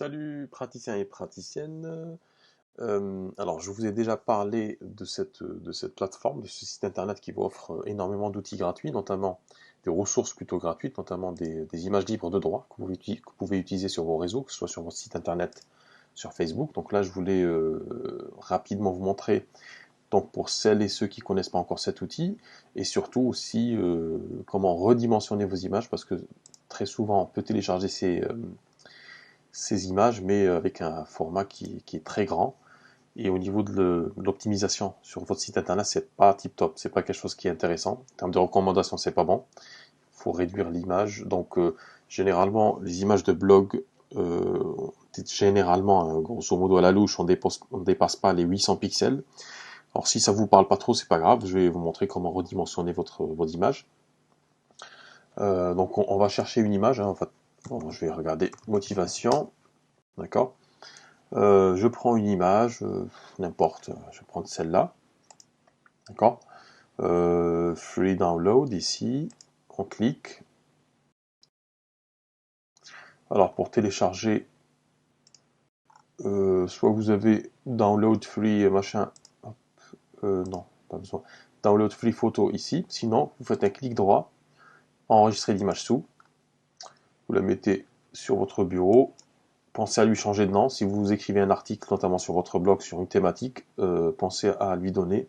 Salut praticiens et praticiennes. Alors, je vous ai déjà parlé de cette plateforme, de ce site internet qui vous offre énormément d'outils gratuits, notamment des ressources plutôt gratuites, notamment des images libres de droit que vous pouvez utiliser sur vos réseaux, que ce soit sur votre site internet, sur Facebook. Donc là, je voulais rapidement vous montrer, donc pour celles et ceux qui ne connaissent pas encore cet outil, et surtout aussi comment redimensionner vos images, parce que très souvent, on peut télécharger ces images, mais avec un format qui est très grand. Et au niveau de l'optimisation sur votre site internet, c'est pas tip top, c'est pas quelque chose qui est intéressant. En termes de recommandations, c'est pas bon. Il faut réduire l'image. Donc, généralement, les images de blog, généralement, grosso modo à la louche, on dépasse pas les 800 pixels. Alors, si ça vous parle pas trop, c'est pas grave. Je vais vous montrer comment redimensionner vos images. Donc, on va chercher une image. En fait, bon, je vais regarder motivation. D'accord. Je prends une image, n'importe, je vais prendre celle-là, d'accord. Free download ici, on clique. Alors pour télécharger, soit vous avez download free machin, hop, non, pas besoin. Download free photo ici, sinon vous faites un clic droit, enregistrer l'image sous, vous la mettez sur votre bureau. Pensez à lui changer de nom. Si vous écrivez un article, notamment sur votre blog, sur une thématique, pensez à lui donner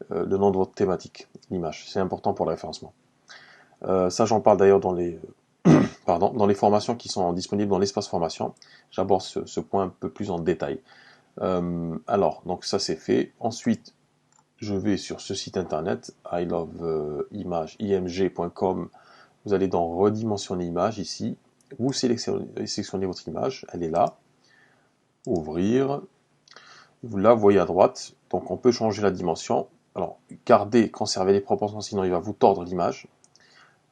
le nom de votre thématique, l'image. C'est important pour le référencement. Ça, j'en parle d'ailleurs dans les formations qui sont disponibles dans l'espace formation. J'aborde ce point un peu plus en détail. Alors, donc ça c'est fait. Ensuite, je vais sur ce site internet, iloveimage.com. Vous allez dans redimensionner image ici. Vous sélectionnez votre image, elle est là. Ouvrir. Vous la voyez à droite. Donc on peut changer la dimension. Alors, gardez, conservez les proportions, sinon il va vous tordre l'image.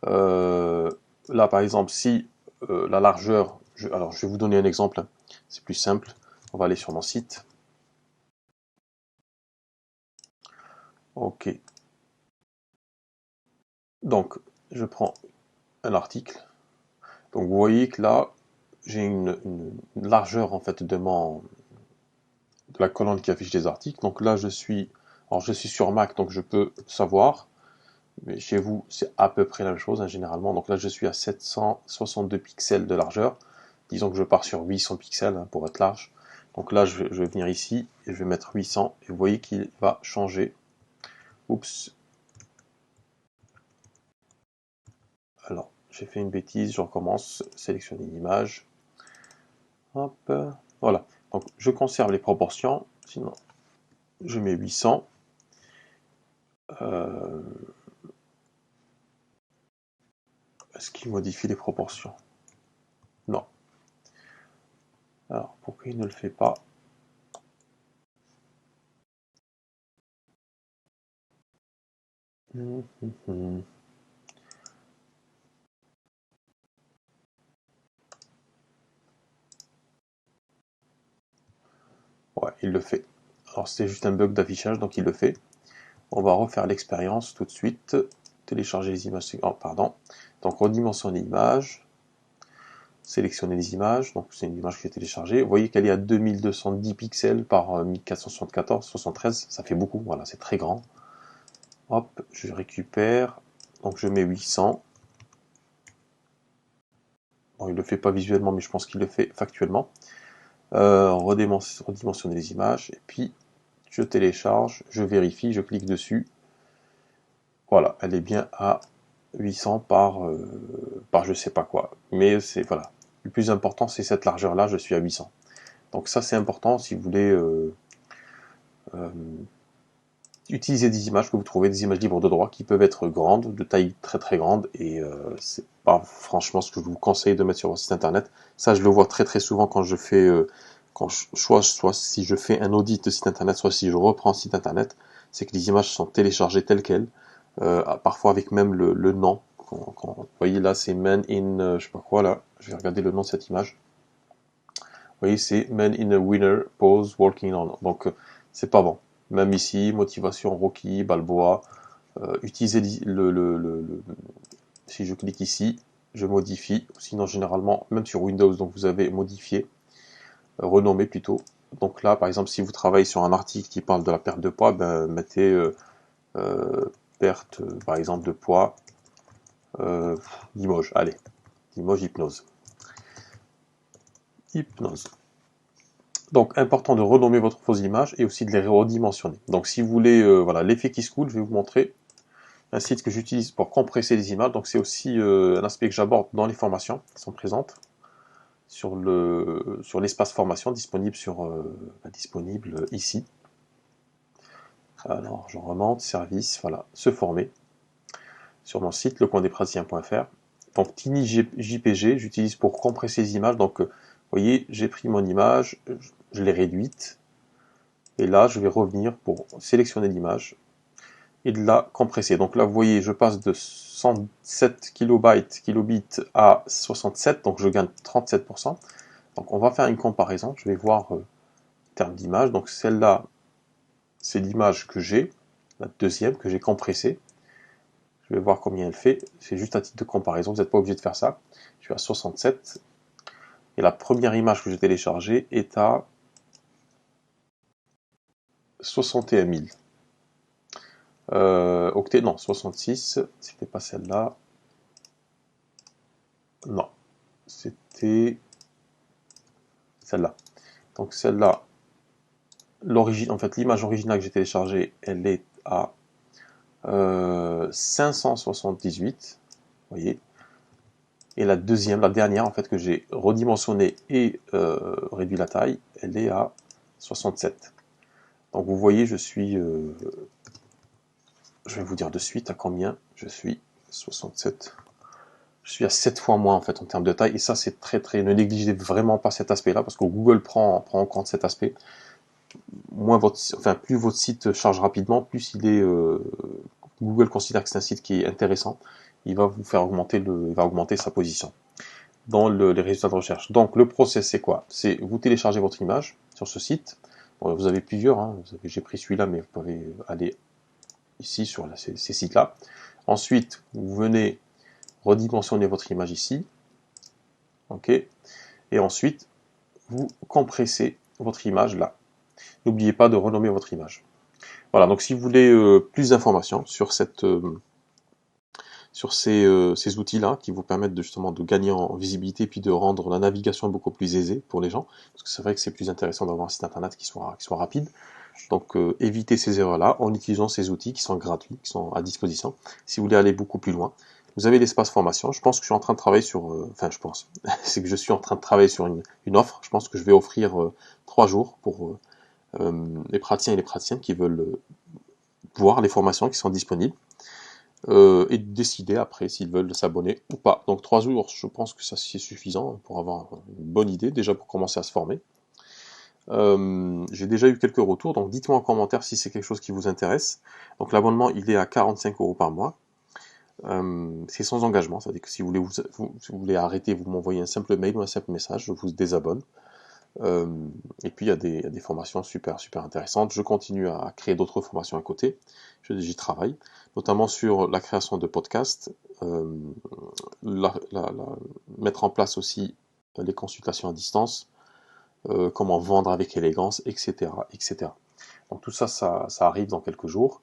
Là, par exemple, si la largeur, alors je vais vous donner un exemple, c'est plus simple. On va aller sur mon site. Ok. Donc, je prends un article. Donc, vous voyez que là, j'ai une largeur en fait de la colonne qui affiche les articles. Donc là, je suis sur Mac, donc je peux savoir. Mais chez vous, c'est à peu près la même chose, hein, généralement. Donc là, je suis à 762 pixels de largeur. Disons que je pars sur 800 pixels hein, pour être large. Donc là, je vais venir ici et je vais mettre 800. Et vous voyez qu'il va changer. Oups. Alors, j'ai fait une bêtise. Je recommence. Sélectionner une image. Hop. Voilà. Donc, je conserve les proportions. Sinon, je mets 800. Est-ce qu'il modifie les proportions? Non. Alors, pourquoi il ne le fait pas? Ouais, il le fait. Alors, c'est juste un bug d'affichage, donc il le fait. On va refaire l'expérience tout de suite. Télécharger les images. Oh, pardon. Donc, redimensionner l'image. Sélectionner les images. Donc, c'est une image qui est téléchargée. Vous voyez qu'elle est à 2210 pixels par 1474, 73. Ça fait beaucoup. Voilà, c'est très grand. Hop, je récupère. Donc, je mets 800. Bon, il ne le fait pas visuellement, mais je pense qu'il le fait factuellement. Redimensionner les images. Et puis, je télécharge, je vérifie, je clique dessus. Voilà, elle est bien à 800 par je sais pas quoi. Mais c'est voilà. Le plus important, c'est cette largeur-là, je suis à 800. Donc ça, c'est important si vous voulez euh, utiliser des images que vous trouvez, des images libres de droit qui peuvent être grandes, de taille très très grande, et c'est pas franchement ce que je vous conseille de mettre sur votre site internet. Ça, je le vois très très souvent quand je fais, soit si je fais un audit de site internet, soit si je reprends un site internet, c'est que les images sont téléchargées telles quelles, parfois avec même le nom. Vous voyez là, c'est Man in, je sais pas quoi là, je vais regarder le nom de cette image. Vous voyez, c'est Man in a winner pose walking on. Donc, c'est pas bon. Même ici, motivation Rocky, Balboa. Utilisez si je clique ici, je modifie. Sinon, généralement, même sur Windows, donc vous avez modifié. renommer plutôt. Donc là, par exemple, si vous travaillez sur un article qui parle de la perte de poids, ben, mettez perte, par exemple, de poids, Limoges, allez, Limoges hypnose. Hypnose. Donc, important de renommer votre fausse image et aussi de les redimensionner. Donc, si vous voulez, voilà, l'effet qui se coule, je vais vous montrer un site que j'utilise pour compresser les images. Donc, c'est aussi un aspect que j'aborde dans les formations qui sont présentes sur l'espace formation disponible disponible ici. Alors, je remonte, service, voilà, se former sur mon site lecoindespraticiens.fr. Donc, Tiny JPG, j'utilise pour compresser les images. Donc, vous voyez, j'ai pris mon image, je l'ai réduite. Et là, je vais revenir pour sélectionner l'image et de la compresser. Donc là, vous voyez, je passe de 107 kilobits à 67, donc je gagne 37%. Donc on va faire une comparaison. Je vais voir en termes d'image. Donc celle-là, c'est l'image que j'ai, la deuxième que j'ai compressée. Je vais voir combien elle fait. C'est juste à titre de comparaison. Vous n'êtes pas obligé de faire ça. Je suis à 67. Et la première image que j'ai téléchargée est à 61 000. Octet, non, 66, c'était pas celle-là. Non, c'était celle-là. Donc celle-là, l'origine, en fait, l'image originale que j'ai téléchargée, elle est à 578, vous voyez. Et la deuxième, la dernière, en fait, que j'ai redimensionnée et réduit la taille, elle est à 67. Donc vous voyez, je vais vous dire de suite à combien je suis. 67. Je suis à 7 fois moins en fait en termes de taille, et ça c'est très, ne négligez vraiment pas cet aspect là, parce que Google prend en compte cet aspect. Plus votre site charge rapidement, plus Google considère que c'est un site qui est intéressant, il va vous faire augmenter sa position dans les résultats de recherche. Donc le process c'est quoi? C'est vous téléchargez votre image sur ce site. Bon, vous avez plusieurs, hein. J'ai pris celui-là, mais vous pouvez aller ici sur ces sites là. Ensuite vous venez redimensionner votre image ici, ok, et ensuite vous compressez votre image là. N'oubliez pas de renommer votre image. Voilà, donc si vous voulez plus d'informations sur ces outils-là qui vous permettent justement de gagner en visibilité, puis de rendre la navigation beaucoup plus aisée pour les gens, parce que c'est vrai que c'est plus intéressant d'avoir un site internet qui soit rapide. Donc évitez ces erreurs-là en utilisant ces outils qui sont gratuits, qui sont à disposition. Si vous voulez aller beaucoup plus loin, vous avez l'espace formation. Je pense que je suis en train de travailler sur... c'est que je suis en train de travailler sur une offre. Je pense que je vais offrir 3 jours pour les praticiens et les praticiennes qui veulent voir les formations qui sont disponibles et décider après s'ils veulent s'abonner ou pas. Donc 3 jours, je pense que ça c'est suffisant pour avoir une bonne idée, déjà pour commencer à se former. J'ai déjà eu quelques retours, donc dites-moi en commentaire si c'est quelque chose qui vous intéresse. Donc l'abonnement il est à 45 € par mois. C'est sans engagement, c'est-à-dire que si vous voulez arrêter, vous m'envoyez un simple mail ou un simple message, je vous désabonne. Et puis il y a des formations super intéressantes. Je continue à créer d'autres formations à côté. J'y travaille, notamment sur la création de podcasts, mettre en place aussi les consultations à distance, comment vendre avec élégance, etc. Donc tout ça, ça arrive dans quelques jours.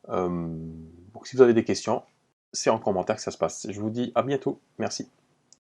Donc si vous avez des questions, c'est en commentaire que ça se passe. Je vous dis à bientôt. Merci.